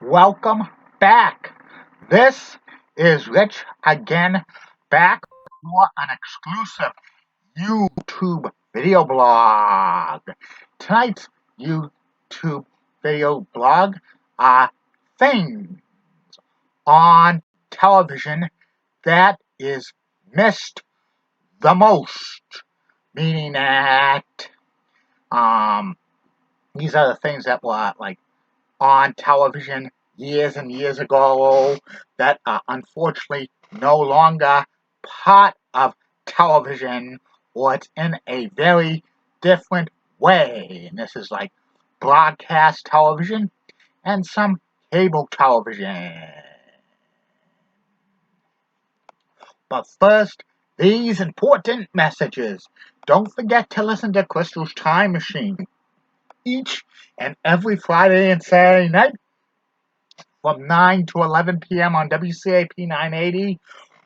Welcome back. This is Rich again, back for an exclusive YouTube video blog. Tonight's YouTube video blog are things on television that is missed the most, meaning that these are the things that were like on television years and years ago that are unfortunately no longer part of television, or it's in a very different way. And this is like broadcast television and some cable television. But first, these important messages. Don't forget to listen to Crystal's Time Machine each and every Friday and Saturday night from 9 to 11 p.m. on WCAP 980,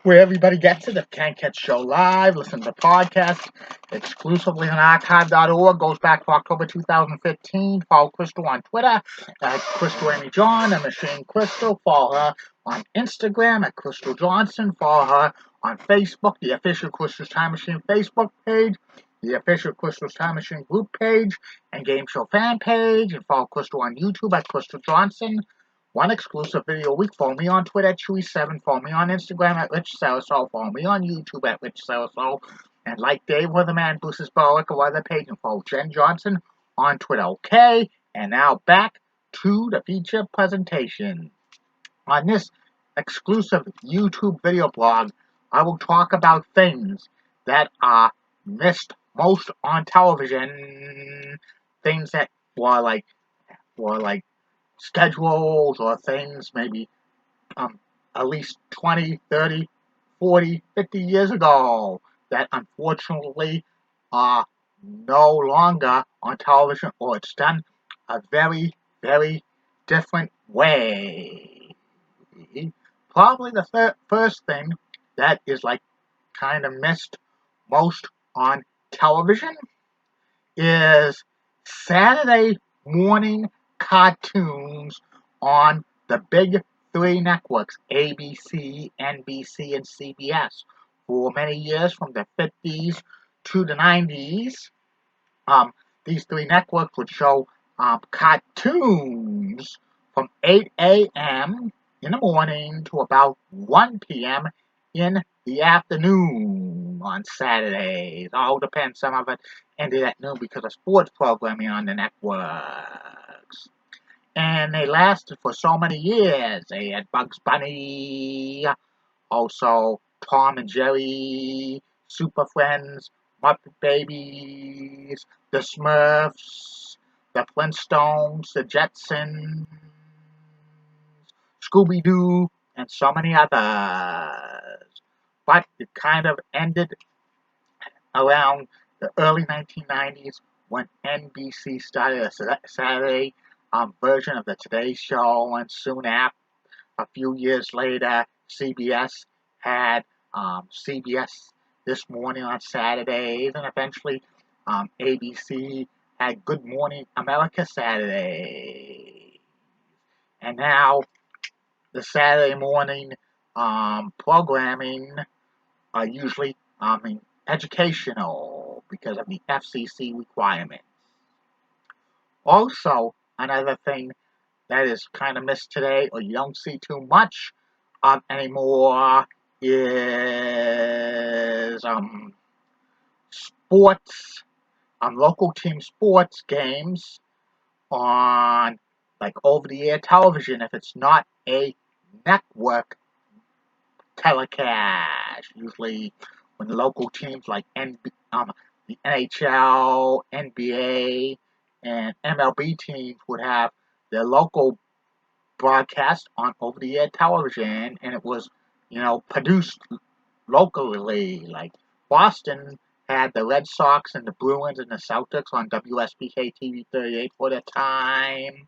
where everybody gets it. If can't catch show live, listen to the podcast exclusively on archive.org. Goes back to October 2015. Follow Crystal on Twitter at Crystal Amy John and Machine Crystal. Follow her on Instagram at Crystal Johnson. Follow her on Facebook, the official Crystal's Time Machine Facebook page, the official Crystal's Time Machine group page, and Game Show fan page. And follow Crystal on YouTube at Crystal Johnson. One exclusive video a week. Follow me on Twitter at Chewy7. Follow me on Instagram at Rich Sarasol. Follow me on YouTube at Rich Sarasol. And like Dave Weatherman, Bruce's Barwick, or other page, and follow Jen Johnson on Twitter. Okay, and now back to the feature presentation. On this exclusive YouTube video blog, I will talk about things that are missed most on television. Things that were like schedules or things maybe at least 20, 30, 40, 50 years ago that unfortunately are no longer on television, or it's done a very, very different way. Probably the first thing that is like kind of missed most on television is Saturday morning cartoons on the big three networks, ABC, NBC, and CBS. For many years, from the 50s to the 90s, these three networks would show cartoons from 8 a.m. in the morning to about 1 p.m. in the afternoon on Saturdays. All depends. Some of it ended at noon because of sports programming on the networks. And they lasted for so many years. They had Bugs Bunny, also Tom and Jerry, Super Friends, Muppet Babies, the Smurfs, the Flintstones, the Jetsons, Scooby-Doo, and so many others. But it kind of ended around the early 1990s when NBC started a Saturday version of the Today Show, and soon after, a few years later, CBS had CBS This Morning on Saturdays, and eventually ABC had Good Morning America Saturday. And now the Saturday morning programming are usually educational because of the FCC requirements. Also, another thing that is kind of missed today, or you don't see too much of anymore, is sports, local team sports games on like over-the-air television if it's not a network telecast. Usually, when the local teams like the NHL, NBA, and MLB teams would have their local broadcast on over-the-air television, and it was, produced locally. Like Boston had the Red Sox and the Bruins and the Celtics on WSBK TV 38 for the time,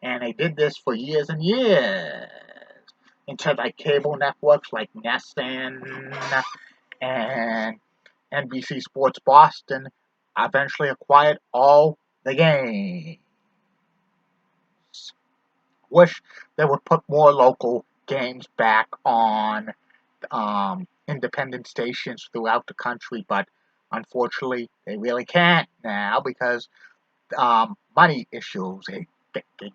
and they did this for years and years until like cable networks like NESN and NBC Sports Boston eventually acquired all the games. wish they would put more local games back on independent stations throughout the country, but unfortunately, they really can't now because money issues. They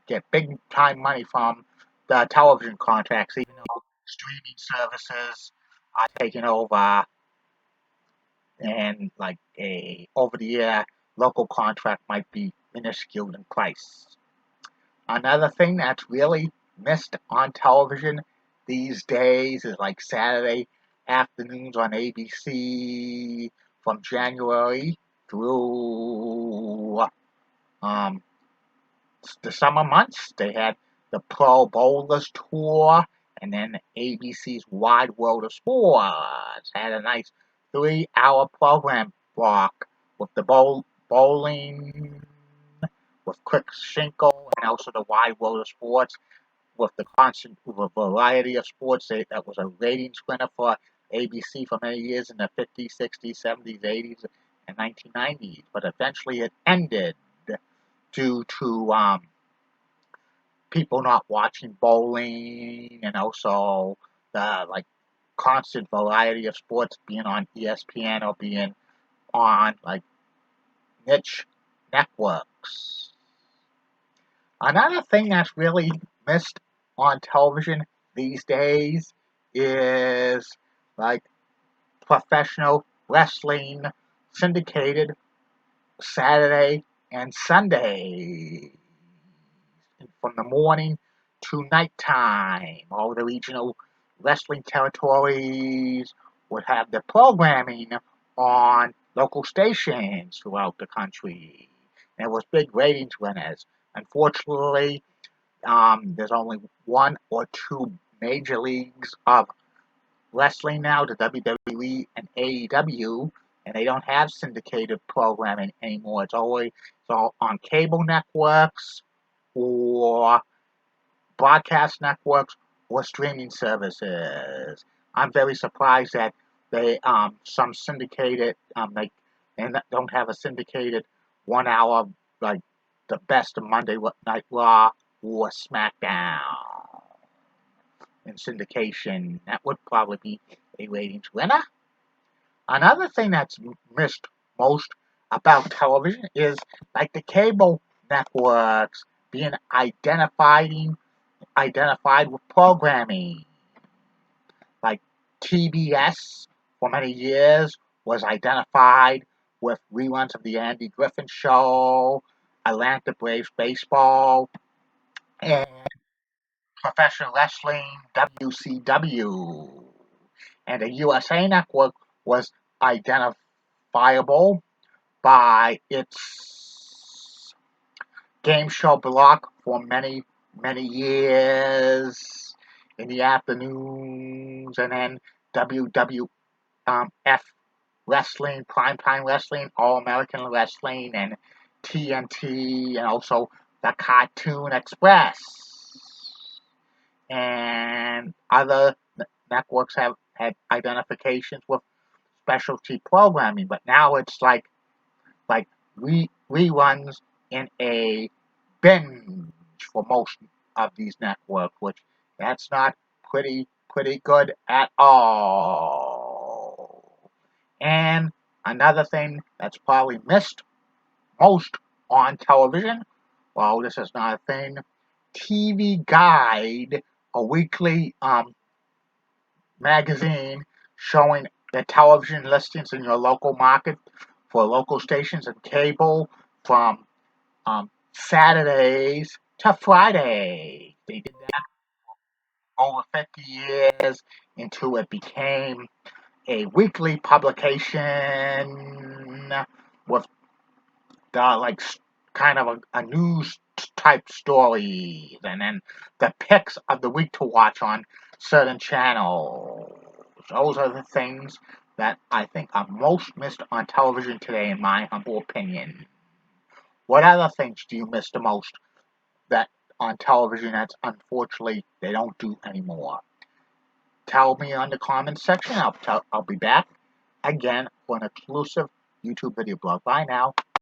get big time money from the television contracts, even though streaming services are taking over and like a over the air local contract might be minuscule in price. Another thing that's really missed on television these days is like Saturday afternoons on ABC from January through the summer months. They had the Pro Bowlers Tour, and then ABC's Wide World of Sports had a nice 3-hour program block with the bowling, with Quick Shinkle, and also the Wide World of Sports with the constant variety of sports. That was a ratings winner for ABC for many years in the 50s, 60s, 70s, 80s, and 1990s. But eventually it ended due to people not watching bowling and also the like constant variety of sports being on ESPN or being on like niche networks. Another thing that's really missed on television these days is like professional wrestling syndicated Saturday and Sunday from the morning to nighttime. All the regional wrestling territories would have the programming on local stations throughout the country. And it was big ratings winners. Unfortunately, there's only one or two major leagues of wrestling now, the WWE and AEW, and they don't have syndicated programming anymore. It's all on cable networks or broadcast networks or streaming services. I'm very surprised that they some syndicated they don't have a syndicated 1 hour like the best of Monday Night Raw or SmackDown in syndication. That would probably be a ratings winner. Another thing that's missed most about television is like the cable networks being identified with programming. Like TBS for many years was identified with reruns of the Andy Griffin Show, Atlanta Braves baseball, and professional wrestling WCW. And the USA Network was identifiable by its game show block for many, many years in the afternoons, and then WWF Wrestling, Primetime Wrestling, All American Wrestling, and TNT, and also the Cartoon Express. And other networks have had identifications with specialty programming, but now it's like reruns in a binge for most of these networks, which that's not pretty good at all. And another thing that's probably missed most on television, well, this is not a thing, TV Guide, a weekly magazine showing the television listings in your local market for local stations and cable from Saturdays to Friday. They did that over 50 years until it became a weekly publication with the like kind of a news type stories and then the picks of the week to watch on certain channels. Those are the things that I think are most missed on television today, in my humble opinion. What other things do you miss the most that on television that's unfortunately they don't do anymore? Tell me on the comments section. I'll be back again for an exclusive YouTube video blog. Bye now.